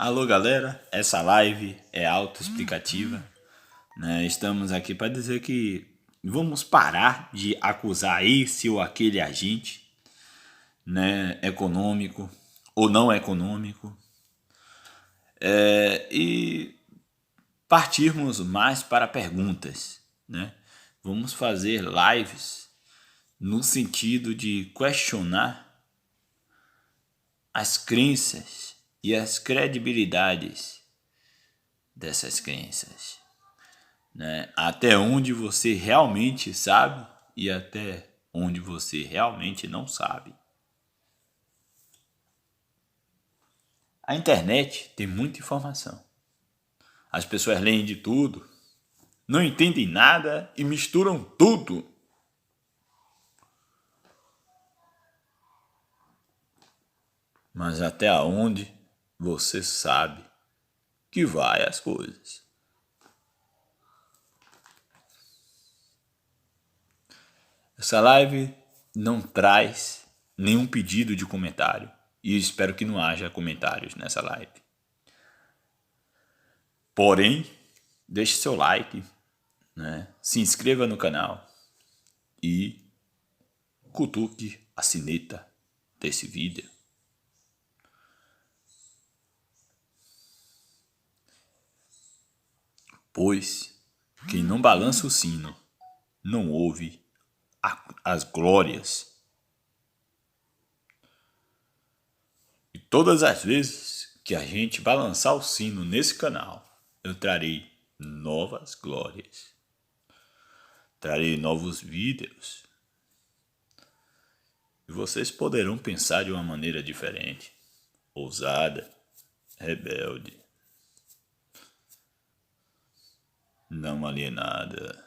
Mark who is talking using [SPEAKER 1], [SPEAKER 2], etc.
[SPEAKER 1] Alô galera, essa live é autoexplicativa, né? Estamos aqui para dizer que vamos parar de acusar esse ou aquele agente, né, econômico ou não econômico, e partirmos mais para perguntas, né? Vamos fazer lives no sentido de questionar as crenças e as credibilidades dessas crenças, né? Até onde você realmente sabe e até onde você realmente não sabe. A internet tem muita informação. As pessoas leem de tudo, não entendem nada e misturam tudo. Mas até onde você sabe que vai as coisas. Essa live não traz nenhum pedido de comentário e espero que não haja comentários nessa live. Porém, deixe seu like, né? Se inscreva no canal e cutuque a sineta desse vídeo. Pois quem não balança o sino não ouve as glórias. E todas as vezes que a gente balançar o sino nesse canal, eu trarei novas glórias. Trarei novos vídeos. E vocês poderão pensar de uma maneira diferente, ousada, rebelde, não alienada.